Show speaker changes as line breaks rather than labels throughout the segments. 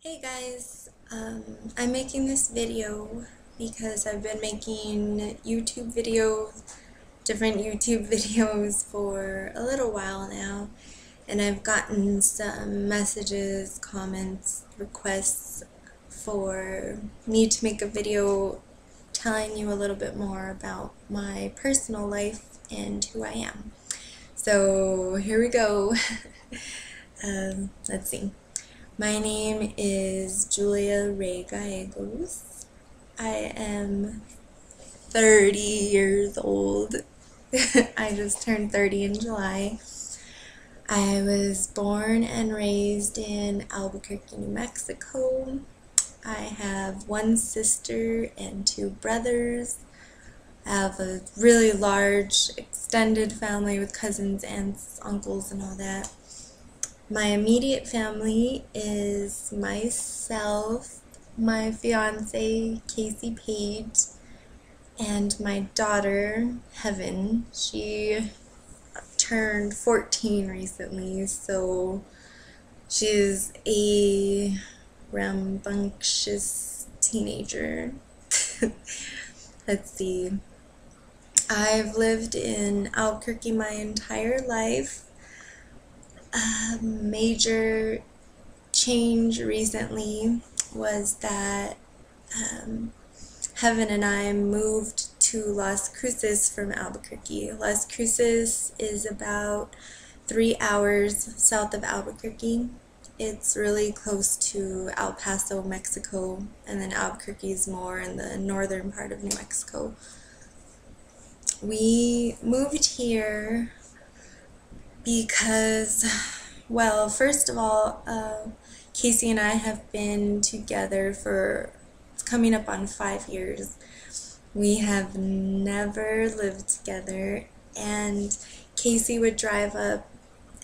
Hey guys, I'm making this video because I've been making different YouTube videos for a little while now, and I've gotten some messages, comments, requests for me to make a video telling you a little bit more about my personal life and who I am. So here we go. Let's see. My name is Julia Ray Gallegos. I am 30 years old. I just turned 30 in July. I was born and raised in Albuquerque, New Mexico. I have one sister and two brothers. I have a really large extended family with cousins, aunts, uncles, and all that. My immediate family is myself, my fiance, Casey Page, and my daughter, Heaven. She turned 14 recently, so she's a rambunctious teenager. Let's see. I've lived in Albuquerque my entire life. A major change recently was that Heaven and I moved to Las Cruces from Albuquerque. Las Cruces is about 3 hours south of Albuquerque. It's really close to El Paso, Mexico, and then Albuquerque is more in the northern part of New Mexico. We moved here because, well, first of all, Casey and I have been together for it's coming up on 5 years. We have never lived together, and Casey would drive up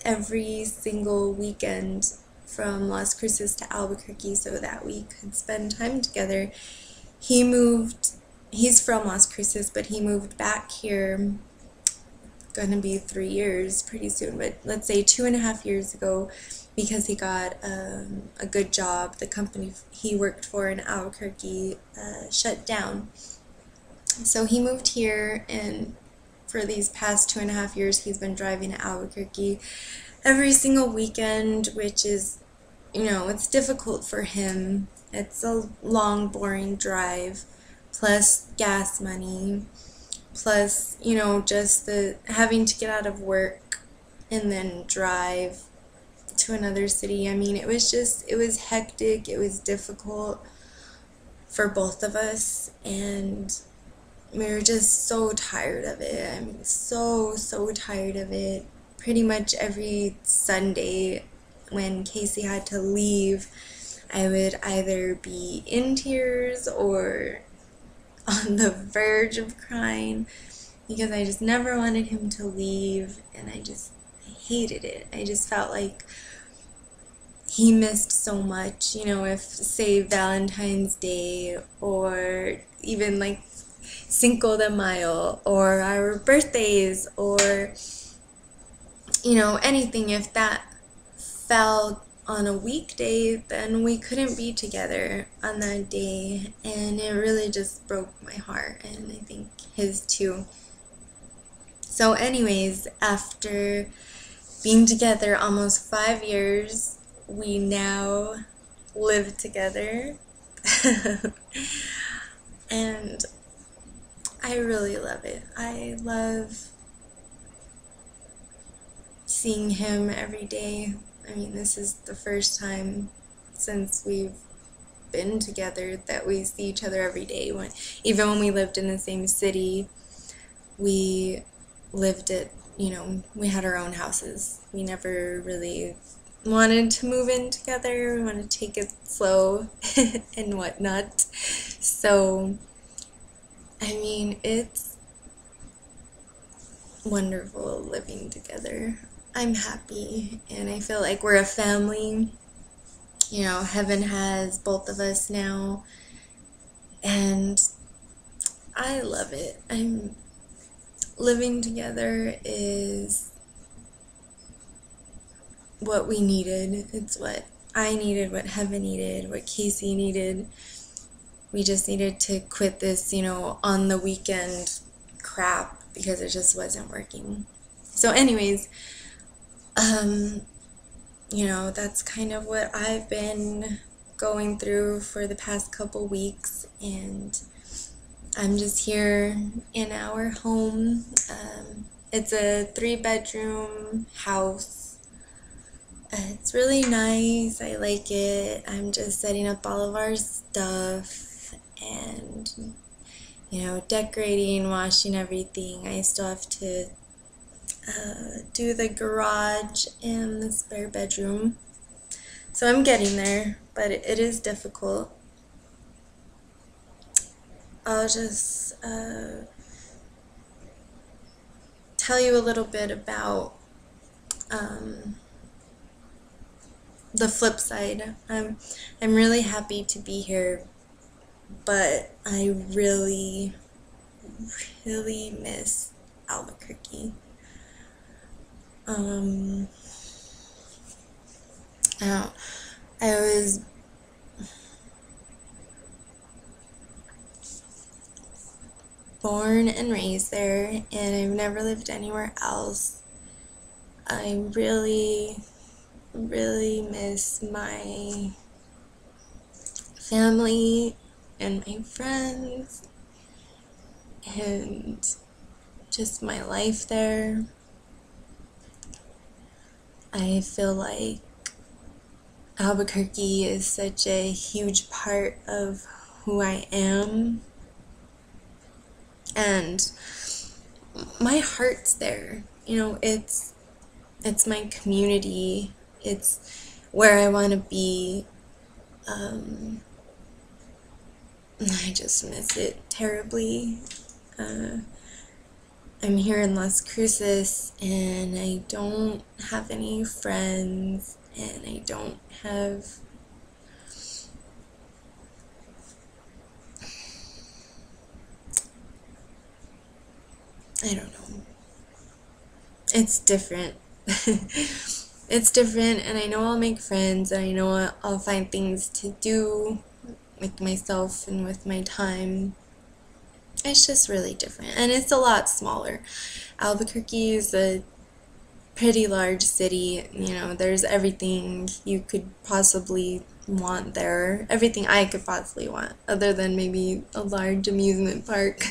every single weekend from Las Cruces to Albuquerque so that we could spend time together. He's from Las Cruces, but he moved back here, going to be 3 years pretty soon, but let's say 2.5 years ago, because he got a good job. The company he worked for in Albuquerque shut down. So he moved here, and for these past 2.5 years, he's been driving to Albuquerque every single weekend, which is, it's difficult for him. It's a long, boring drive, plus gas money, plus, just the having to get out of work and then drive to another city. I mean, it was hectic, it was difficult for both of us, and we were just so tired of it. I mean, so tired of it. Pretty much every Sunday when Casey had to leave, I would either be in tears or on the verge of crying because I just never wanted him to leave, and I hated it. I just felt like he missed so much, if, say, Valentine's Day or even like Cinco de Mayo or our birthdays or, anything, if that fell on a weekday, then we couldn't be together on that day, and it really just broke my heart, and I think his too. So anyways, after being together almost 5 years, we now live together. And I really love it. I love seeing him every day. I mean, this is the first time since we've been together that we see each other every day. Even when we lived in the same city, we lived at, we had our own houses. We never really wanted to move in together. We wanted to take it slow and whatnot. So, I mean, it's wonderful living together. I'm happy, and I feel like we're a family. Heaven has both of us now, and I love it. Living together is what we needed. It's what I needed, what Heaven needed, what Casey needed. We just needed to quit this, on the weekend crap because it just wasn't working. So anyways, that's kind of what I've been going through for the past couple weeks, and I'm just here in our home. It's a 3-bedroom house. It's really nice. I like it. I'm just setting up all of our stuff and, decorating, washing everything. I still have to do the garage and the spare bedroom. So I'm getting there, but it is difficult. I'll just tell you a little bit about the flip side. I'm really happy to be here, but I really, really miss Albuquerque. I was born and raised there, and I've never lived anywhere else. I really, really miss my family and my friends and just my life there. I feel like Albuquerque is such a huge part of who I am, and my heart's there. It's my community. It's where I want to be. I just miss it terribly. I'm here in Las Cruces, and I don't have any friends, and I don't have I don't know. It's different. It's different, and I know I'll make friends, and I know I'll find things to do with myself and with my time. It's just really different, and it's a lot smaller. Albuquerque is a pretty large city. There's everything you could possibly want there. Everything I could possibly want, other than maybe a large amusement park.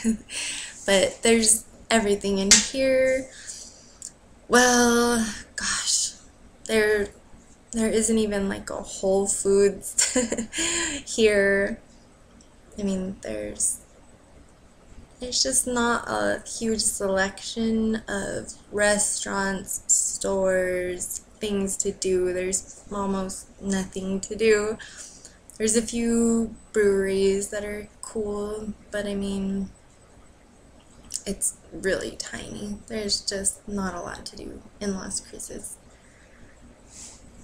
But there's everything in here. Well, gosh, there isn't even like a Whole Foods here. I mean, there's just not a huge selection of restaurants, stores, things to do. There's almost nothing to do. There's a few breweries that are cool, but I mean, it's really tiny. There's just not a lot to do in Las Cruces.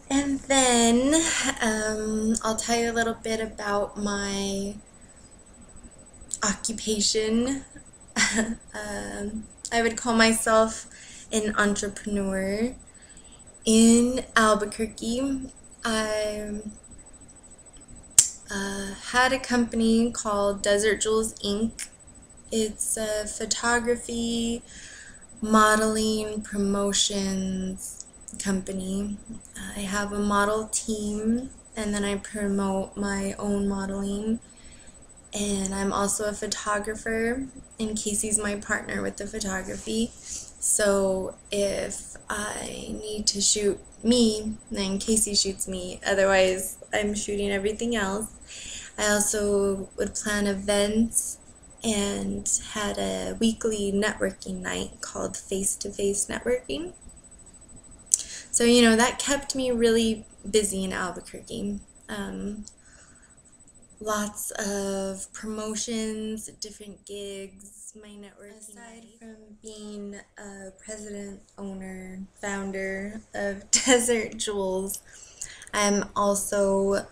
And then I'll tell you a little bit about my occupation. I would call myself an entrepreneur in Albuquerque. I had a company called Desert Jewels Inc. It's a photography, modeling, promotions company. I have a model team, and then I promote my own modeling. And I'm also a photographer, and Casey's my partner with the photography. So if I need to shoot me, then Casey shoots me. Otherwise, I'm shooting everything else. I also would plan events and had a weekly networking night called Face-to-Face Networking. So, that kept me really busy in Albuquerque. Lots of promotions, different gigs, my networking. Aside from being a president, owner, founder of Desert Jewels, I'm also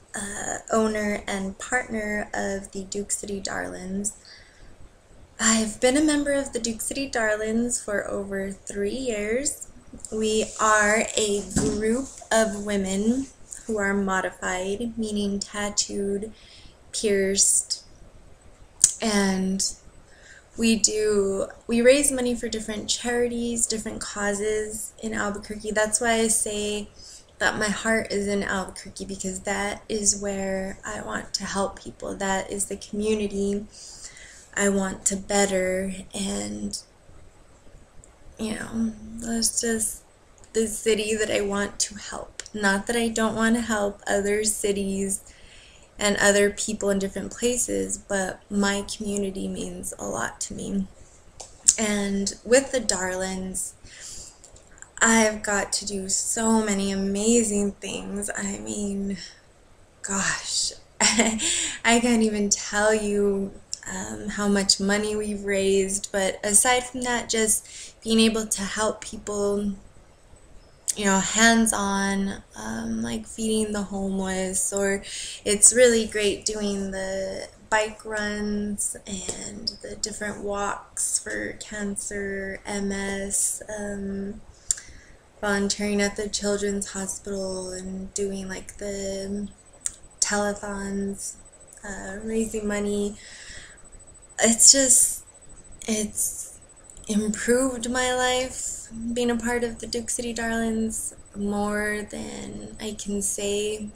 owner and partner of the Duke City Darlings. I've been a member of the Duke City Darlings for over 3 years. We are a group of women who are modified, meaning tattooed, pierced, and we raise money for different charities, different causes in Albuquerque. That's why I say that my heart is in Albuquerque, because that is where I want to help people. That is the community I want to better, and that's just the city that I want to help. Not that I don't want to help other cities and other people in different places, but my community means a lot to me. And with the Darlins, I've got to do so many amazing things. I mean, gosh, I can't even tell you how much money we've raised, but aside from that, just being able to help people, hands-on, like feeding the homeless, or it's really great doing the bike runs and the different walks for cancer, MS, volunteering at the Children's Hospital and doing like the telethons, raising money. It's improved my life being a part of the Duke City Darlins more than I can say.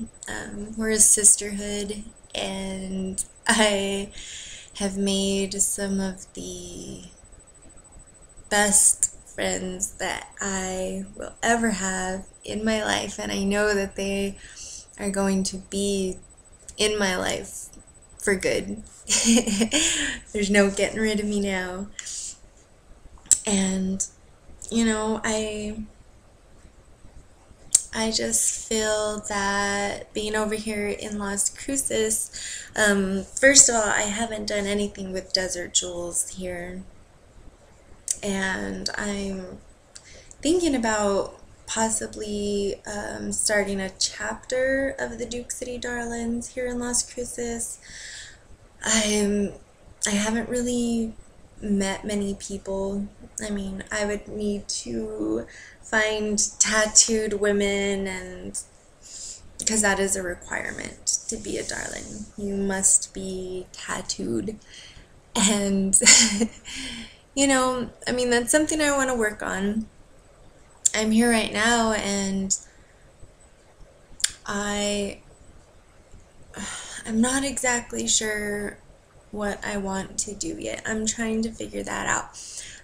We're a sisterhood, and I have made some of the best friends that I will ever have in my life, and I know that they are going to be in my life for good. There's no getting rid of me now. And I just feel that being over here in Las Cruces, first of all, I haven't done anything with Desert Jewels here, and I'm thinking about possibly starting a chapter of the Duke City Darlins here in Las Cruces. I haven't really met many people. I mean, I would need to find tattooed women, and because that is a requirement to be a Darlin. You must be tattooed. And I mean, that's something I want to work on. I'm here right now, and I'm not exactly sure what I want to do yet. I'm trying to figure that out.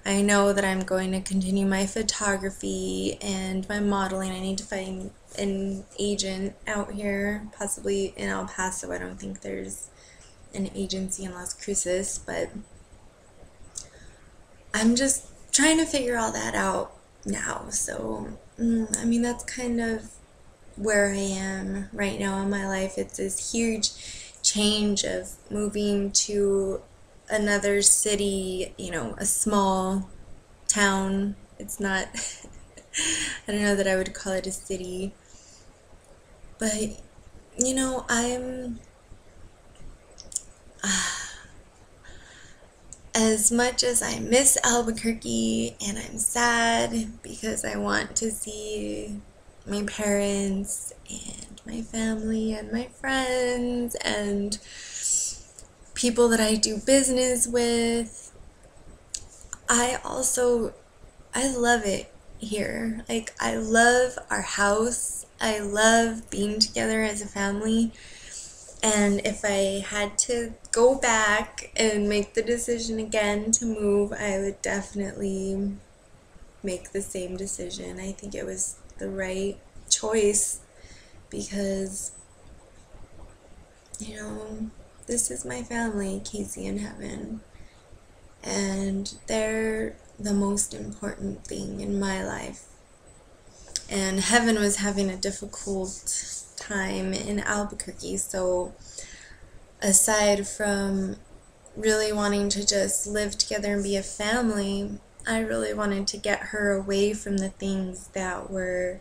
I know that I'm going to continue my photography and my modeling. I need to find an agent out here, possibly in El Paso. I don't think there's an agency in Las Cruces, but I'm just trying to figure all that out now. So, I mean, that's kind of where I am right now in my life. It's this huge change of moving to another city, a small town. It's not, I don't know that I would call it a city, but, I'm, as much as I miss Albuquerque, and I'm sad because I want to see my parents and my family and my friends and people that I do business with, I love it here. Like, I love our house. I love being together as a family. And if I had to go back and make the decision again to move, I would definitely make the same decision. I think it was the right choice because, this is my family, Casey and Heaven, and they're the most important thing in my life. And Heaven was having a difficult time in Albuquerque, so aside from really wanting to just live together and be a family, I really wanted to get her away from the things that were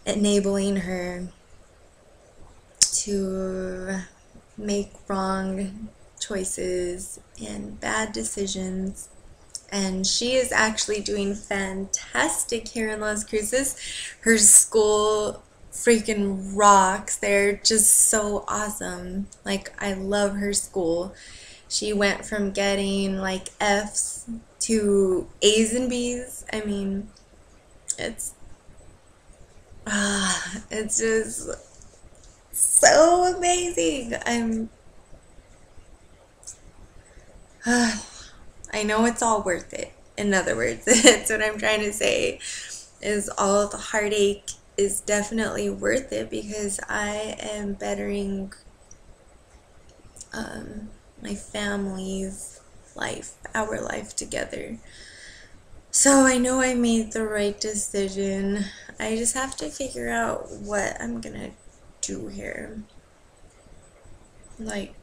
enabling her to make wrong choices and bad decisions. And she is actually doing fantastic here in Las Cruces. Her school freaking rocks. They're just so awesome. Like, I love her school. She went from getting like F's to A's and B's. I mean, it's it's just so amazing. I know it's all worth it. In other words, that's what I'm trying to say, is all of the heartache is definitely worth it because I am bettering my family's life, our life together. So I know I made the right decision. I just have to figure out what I'm gonna do here. Like,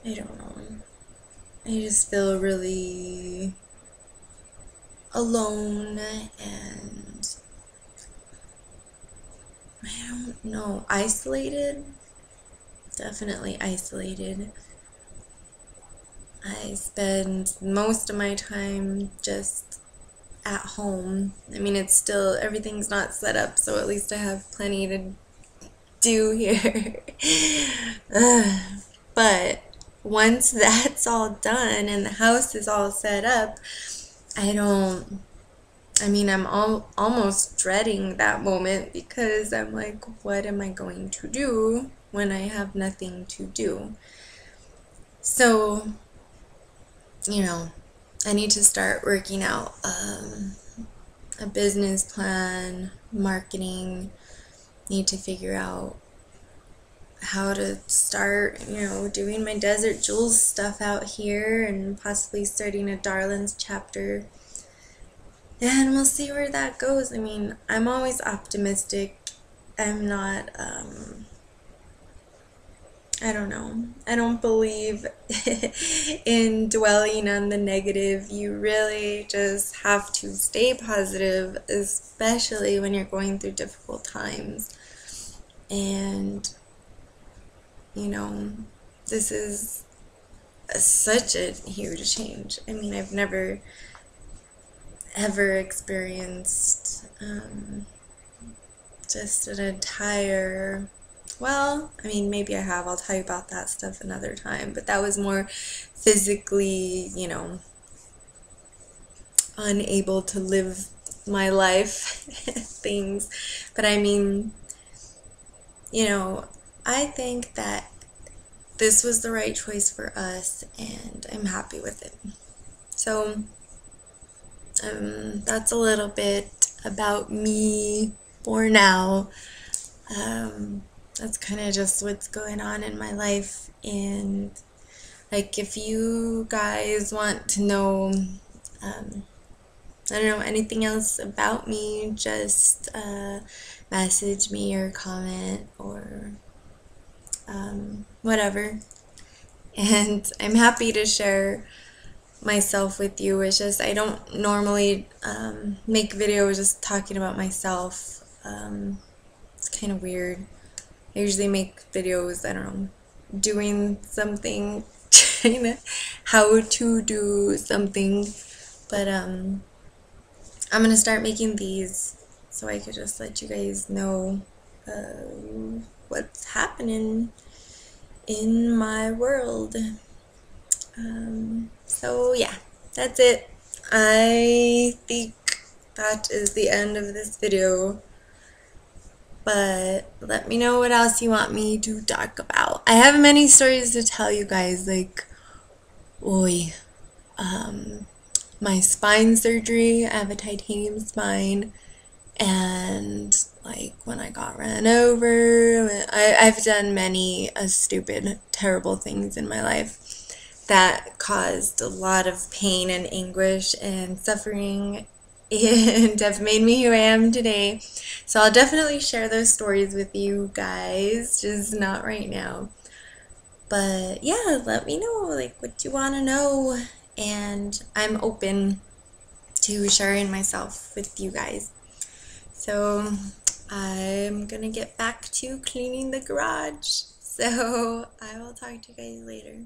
I don't know. I just feel really alone and I don't know, isolated. Definitely isolated. I spend most of my time just at home. I mean, it's still, everything's not set up, so at least I have plenty to do here. But once that's all done and the house is all set up, I'm almost dreading that moment because I'm like, what am I going to do when I have nothing to do? So, I need to start working out a business plan, marketing, need to figure out how to start, doing my Desert Jewels stuff out here and possibly starting a Darlings chapter. And we'll see where that goes. I mean, I'm always optimistic. I'm not, I don't know. I don't believe in dwelling on the negative. You really just have to stay positive, especially when you're going through difficult times. And, this is such a huge change. I mean, I've never ever experienced just an entire, well, I mean, maybe I have. I'll tell you about that stuff another time. But that was more physically, unable to live my life things. But I mean, I think that this was the right choice for us, and I'm happy with it. So, that's a little bit about me for now. That's kind of just what's going on in my life. And like, if you guys want to know, I don't know, anything else about me, just message me or comment or whatever. And I'm happy to share myself with you. It's just I don't normally make videos just talking about myself. It's kind of weird. I usually make videos, I don't know, doing something, how to do something. But I'm gonna start making these so I could just let you guys know what's happening in my world. So yeah, that's it. I think that is the end of this video. But let me know what else you want me to talk about. I have many stories to tell you guys, like, my spine surgery. I have a titanium spine, and like when I got ran over, I've done many stupid, terrible things in my life that caused a lot of pain and anguish and suffering and have made me who I am today. So I'll definitely share those stories with you guys, just not right now. But yeah, let me know like what you want to know, and I'm open to sharing myself with you guys. So I'm gonna get back to cleaning the garage. So I will talk to you guys later.